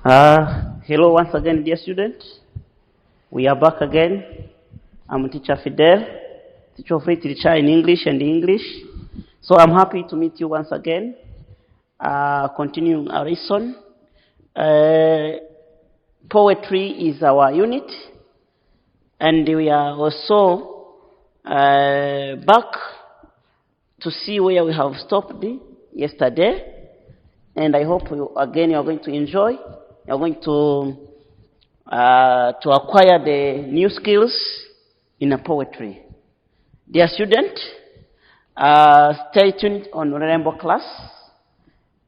Hello once again, dear student. We are back again. I'm teacher Fidel, teacher of literature in English and English. So I'm happy to meet you once again. Continuing our lesson. Poetry is our unit, and we are also back to see where we have stopped yesterday. And I hope you are going to enjoy. You're going to acquire the new skills in a poetry. Dear student, stay tuned on URUREMBO class,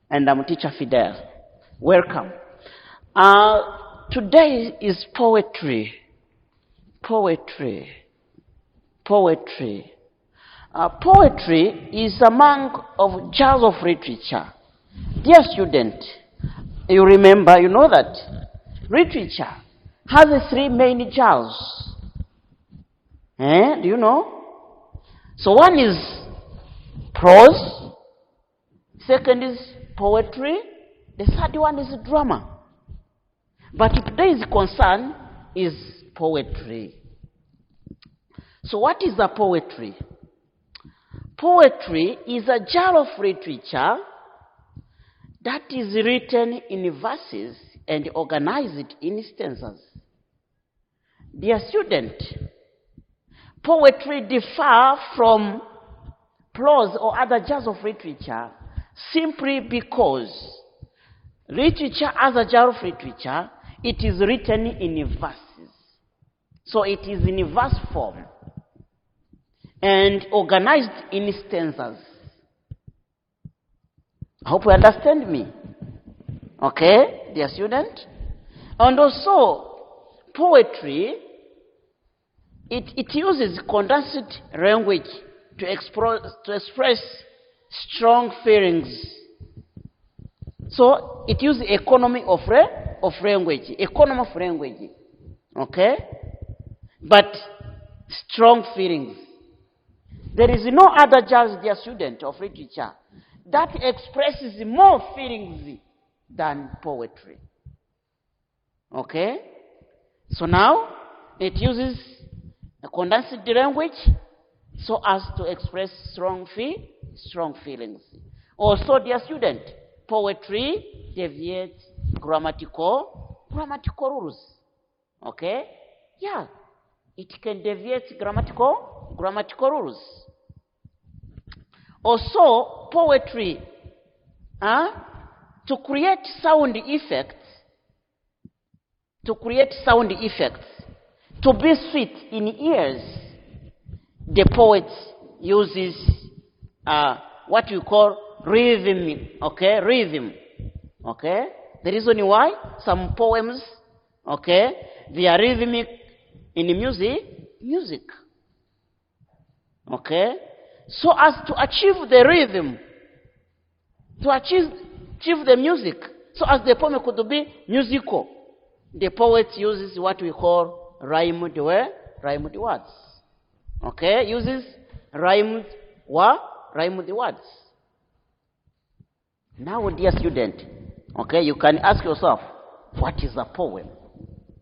and I'm teacher Fidel. Welcome. Today is poetry. Poetry is among of genres of literature. Dear student, you know that literature has three main genres. Do you know? So one is prose, second is poetry, the third one is drama. But today's concern is poetry. So what is a poetry? Poetry is a genre of literature that is written in verses and organized in stanzas. Dear student, poetry differs from prose or other genres of literature simply because literature as a genre of literature, it is written in verses. So it is in verse form and organized in stanzas. I hope you understand me. Okay, dear student? And also, poetry, it uses condensed language to express strong feelings. So, it uses economy of language. Okay? But strong feelings. There is no other genre, dear student, of literature that expresses more feelings than poetry. Okay? So now, it uses a condensed language so as to express strong feelings. Also, dear student, poetry deviates grammatical rules. Okay? Yeah. It can deviate grammatical rules. Also, poetry, to create sound effects, to be sweet in ears, the poet uses what we call rhythm. Okay, rhythm. Okay, the reason why some poems, okay, they are rhythmic in music. Okay. So as to achieve the rhythm, to achieve the music, so as the poem could be musical, the poet uses what we call rhymed words. Okay, uses rhymed words. Now, dear student, okay, you can ask yourself, what is a poem?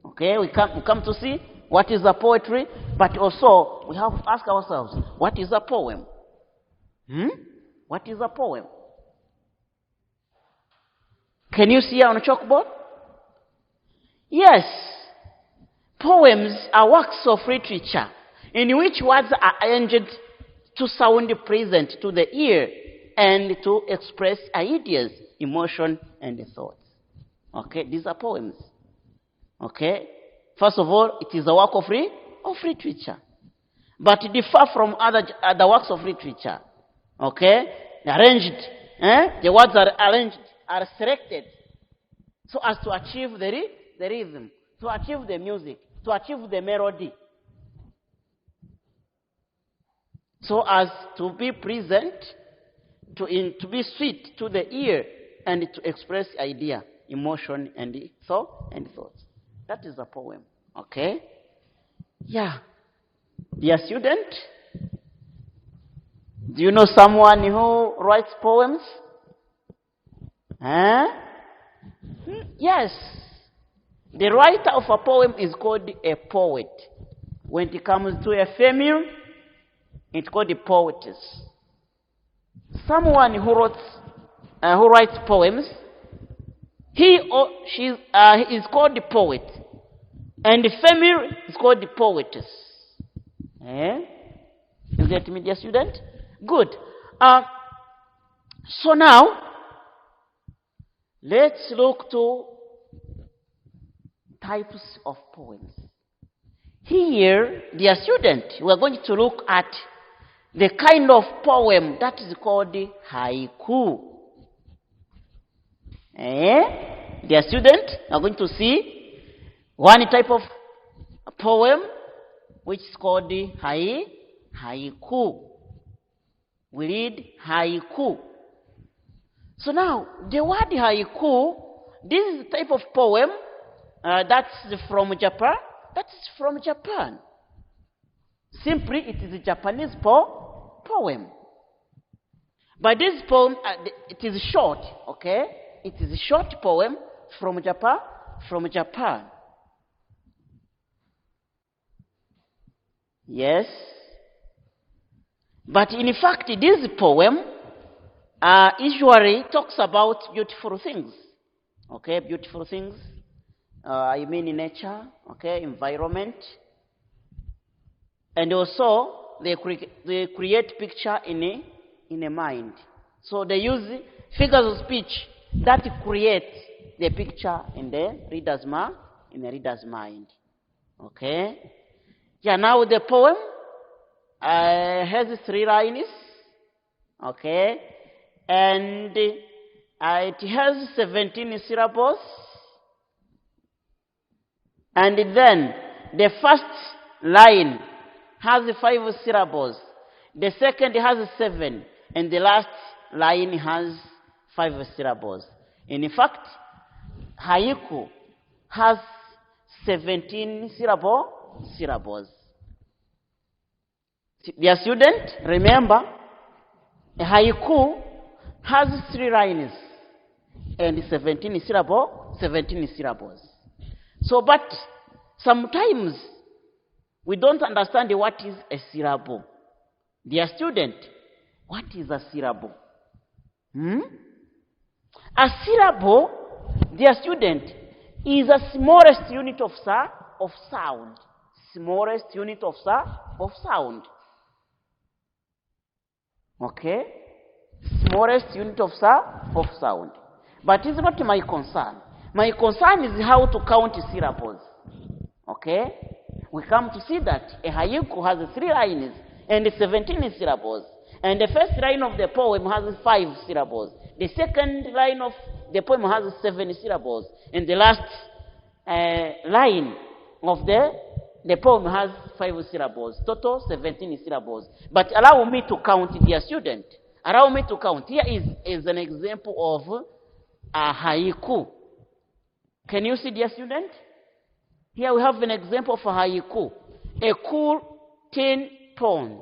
Okay, we come to see what is a poetry, but also we have to ask ourselves, what is a poem? What is a poem? Can you see on a chalkboard? Yes. Poems are works of literature in which words are arranged to sound pleasant to the ear and to express ideas, emotion, and thoughts. Okay, these are poems. Okay? First of all, it is a work of literature. But it differs from other works of literature. Okay? Arranged. The words are arranged, are selected so as to achieve the rhythm, to achieve the music, to achieve the melody. So as to be pleasant, to be sweet to the ear, and to express idea, emotion, and thoughts. That is a poem. Okay? Yeah. Dear student, do you know someone who writes poems? Yes, The writer of a poem is called a poet. When it comes to a female, it's called a poetess. Someone who writes poems, he or she is called the poet, and the female is called the poetess. You get me, dear student? Good. So now, let's look to types of poems. Here, dear student, we are going to look at the kind of poem that is called haiku. Dear student, we are going to see one type of poem which is called haiku. We read haiku. So now, the word haiku, this is the type of poem that's from Japan. That is from Japan. Simply, it is a Japanese poem. But this poem, it is short, okay? It is a short poem from Japan. Yes. But in fact, this poem usually talks about beautiful things. Okay, beautiful things. I mean in nature, okay, environment. And also, they create picture in a mind. So they use figures of speech that create the picture in the reader's mind. Okay? Yeah, now the poem has 3 lines. Okay? And it has 17 syllables. And then the first line has 5 syllables. The second has 7. And the last line has 5 syllables. In fact, haiku has 17 syllables. Dear student, remember, a haiku has 3 lines and 17 syllables. So, but sometimes we don't understand what is a syllable. Dear student, what is a syllable? A syllable, dear student, is the smallest unit of sound. Smallest unit of sound. Okay? Smallest unit of sound. But it's not my concern. My concern is how to count syllables. Okay? We come to see that a haiku has 3 lines and 17 syllables. And the first line of the poem has 5 syllables. The second line of the poem has 7 syllables. And the last line of the poem has 5 syllables. Total 17 syllables. But allow me to count, dear student. Allow me to count. Here is an example of a haiku. Can you see, dear student? Here we have an example of a haiku. A cool tin pond.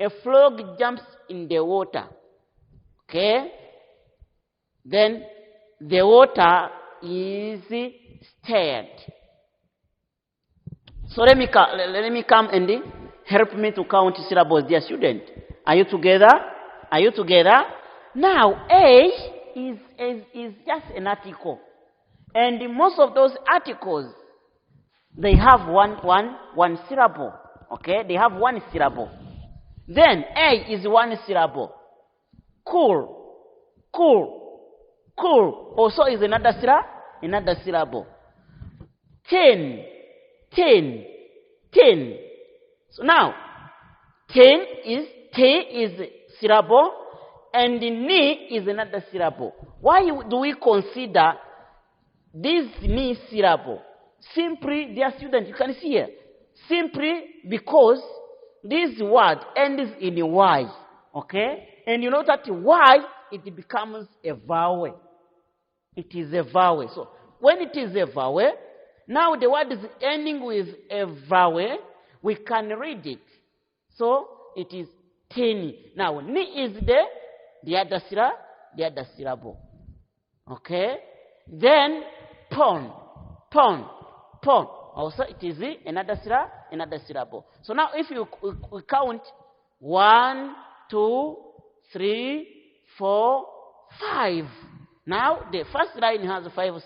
A frog jumps in the water. Okay? Then the water is stirred. So let me come and help me to count syllables, dear student. Are you together? Are you together? Now, A is just an article. And most of those articles, they have one syllable. Okay? They have 1 syllable. Then A is 1 syllable. Cool. Also is another syllable. Tin. So now, tin is T is syllable and ni is another syllable. Why do we consider this ni syllable? Simply, dear student, you can see here. Simply because this word ends in Y. Okay? And you know that Y, it becomes a vowel. It is a vowel. So, when it is a vowel, now the word is ending with a vowel, we can read it. So, it is tini. Now, ni is the other syllable. Okay? Then, pon. Po. Also, it is another syllable. So now, if we count 1, 2, 3, 4, 5. Now, the first line has 5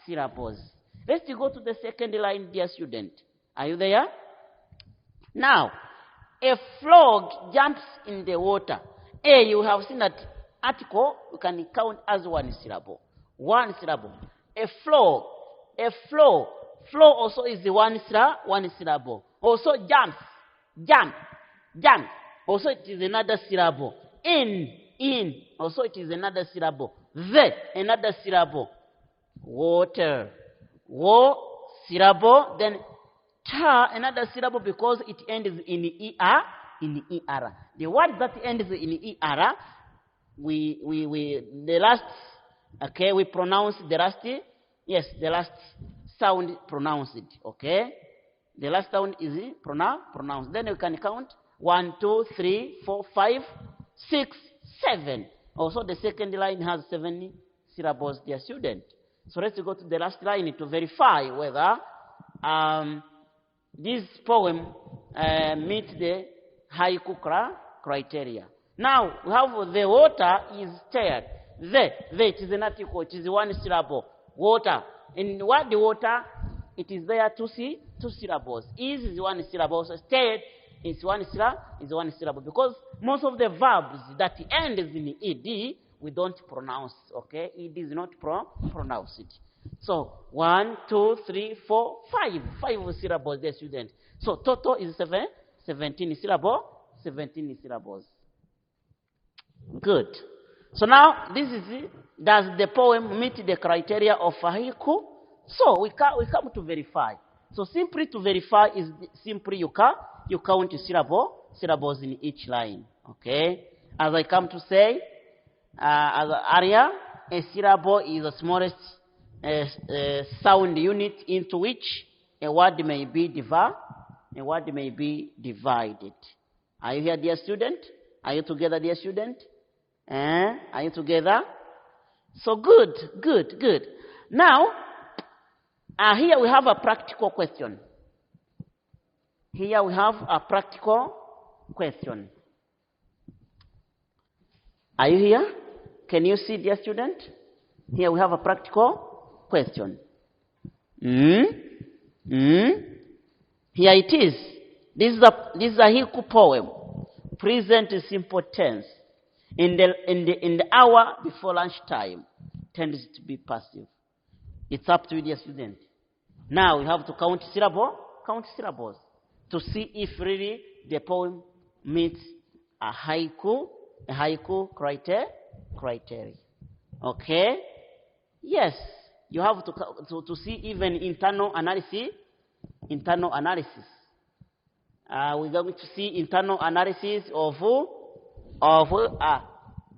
syllables. Let's go to the second line, dear student. Are you there? Now, a frog jumps in the water. You have seen that article, you can count as 1 syllable. 1 syllable. A flow also is the 1 syllable. Also jump. Also it is another syllable. In, also it is another syllable. Another syllable. Water. Syllable, then another syllable because it ends in ER. The word that ends in ER, the last, okay, we pronounce the last, yes, the last sound pronounced, okay? The last sound is pronounced. Then you can count 1, 2, 3, 4, 5, 6, 7. Also, the second line has 7 syllables, dear student. So let's go to the last line to verify whether this poem meets the haiku criteria. Now, we have the water is stirred. It is an article, it is 1 syllable. Water. In what the water, it is there 2 syllables. Is 1 syllable. So stirred is 1 syllable. Because most of the verbs that end in ed, we don't pronounce, okay? Ed is not pronounced. So 1, 2, 3, 4, 5 syllables, dear student. So total is 17 syllables. Good. So now this is it. Does the poem meet the criteria of haiku? So we come to verify. So simply to verify is simply you count syllables in each line. Okay. As I come to say, as area, a syllable is the smallest sound unit into which a word may be divided. Are you here, dear student? Are you together, dear student? Are you together? So good. Now, here we have a practical question. Are you here? Can you see, dear student? Here we have a practical question. Here it is. This is a haiku poem. Present simple tense. In the hour before lunchtime, tends to be passive. It's up to you, dear student. Now we have to count syllables to see if really the poem meets a haiku criteria. Okay? Yes, you have to see even internal analysis. We're going to see internal analysis of a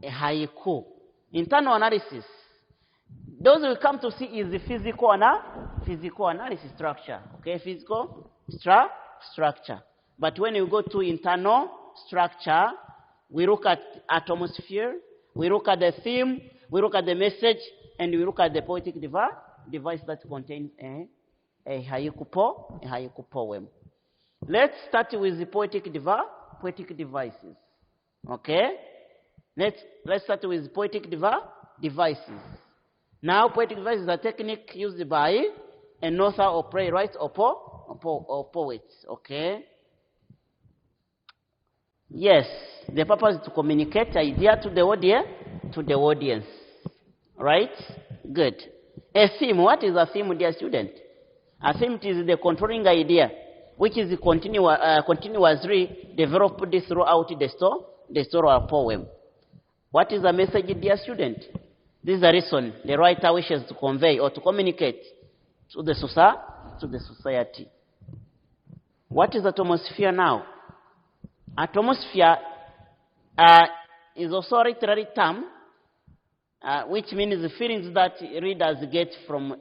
haiku. Internal analysis. Those we come to see is the physical analysis structure. Okay, physical structure. But when you go to internal structure, we look at atmosphere, we look at the theme, we look at the message, and we look at the poetic device that contains a haiku poem. Let's start with the poetic devices. Okay? Let's start with poetic devices. Now, poetic devices is a technique used by an author or playwright or poets. Okay? Yes, the purpose is to communicate idea to the audience. Right? Good. A theme. What is a theme, dear student? A theme is the controlling idea, which is continuously developed throughout the story or poem. What is the message, dear student? This is the reason the writer wishes to convey or to communicate to the society. What is atmosphere now? Atmosphere is also a literary term, which means the feelings that readers get from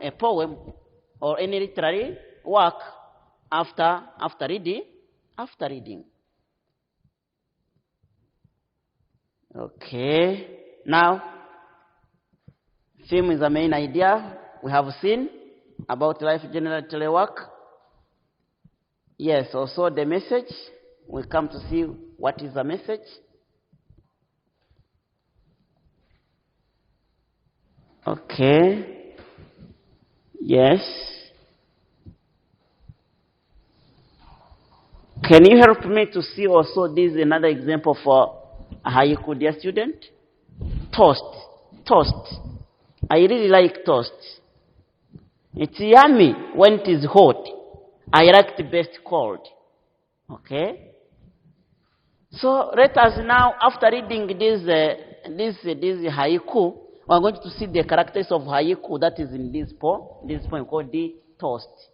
a poem or any literary work after reading. Okay. Now, theme is the main idea we have seen about life general telework. Yes, also the message. We come to see what is the message. Okay. Yes. Can you help me to see also this is another example for a haiku, dear student? Toast. Toast. I really like toast. It's yummy when it is hot. I like the best cold. Okay? So let us now, after reading this haiku, we are going to see the characters of haiku that is in this poem called the toast.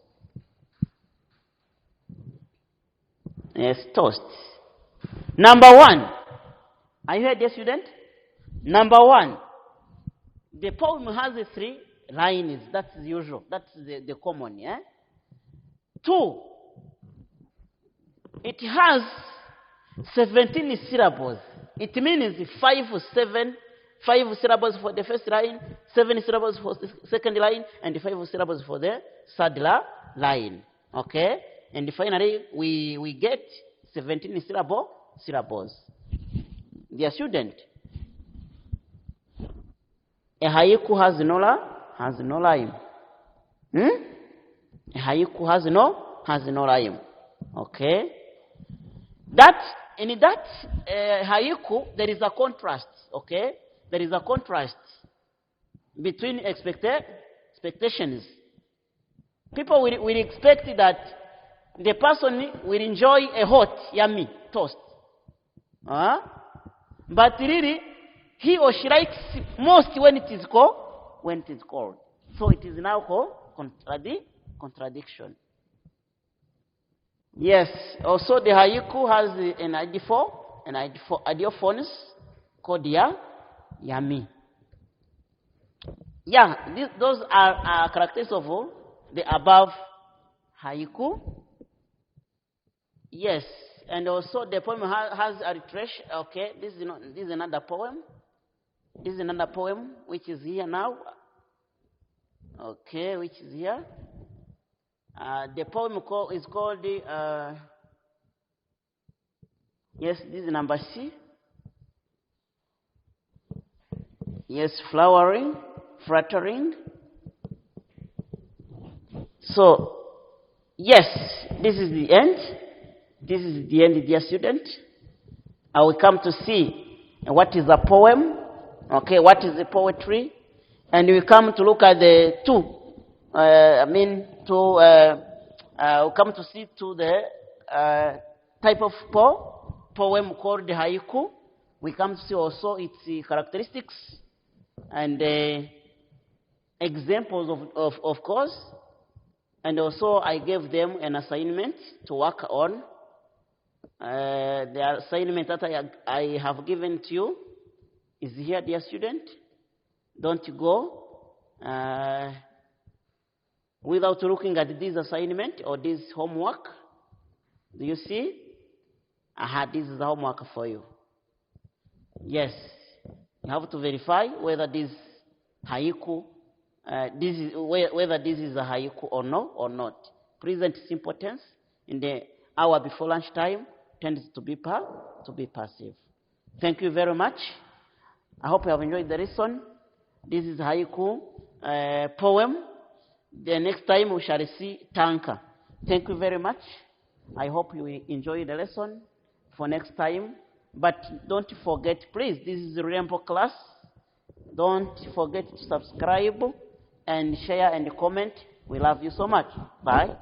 Yes, toast. Number one. Are you here, dear student? Number one. The poem has 3 lines. That's the usual. That's the common, yeah? 2. It has 17 syllables. It means 5 syllables for the first line, 7 syllables for the second line, and 5 syllables for the third line. Okay? And finally, we get 17 syllables. Dear student, a haiku has no rhyme. A haiku has no rhyme. Okay? In that haiku, there is a contrast. Okay? There is a contrast between expectations. People will expect that the person will enjoy a hot, yummy toast. But really, he or she likes most when it is cold. So it is now called contradiction. Yes. Also, the haiku has an idiophone called yummy. Yeah, those are characters of the above haiku. Yes, and also the poem has alliteration. Okay, this is another poem. This is another poem which is here now. Okay, which is here. The poem is called yes, this is number C. Yes, flowering, fluttering. So, yes, this is the end. This is the end, dear student. I will come to see what is a poem, okay, what is the poetry, and we come to look at the we'll come to see the type of poem called the haiku. We come to see also its characteristics and examples of course, and also I gave them an assignment to work on. The assignment that I have given to you is here, dear student. Don't go without looking at this assignment or this homework. Do you see? This is the homework for you. Yes, you have to verify whether this haiku, whether this is a haiku or not. Present simple tense in the hour before lunchtime tends to be passive. Thank you very much. I hope you have enjoyed the lesson. This is haiku poem. The next time we shall see Tanka. Thank you very much. I hope you enjoy the lesson for next time. But don't forget, please, this is URUREMBO class. Don't forget to subscribe and share and comment. We love you so much. Bye.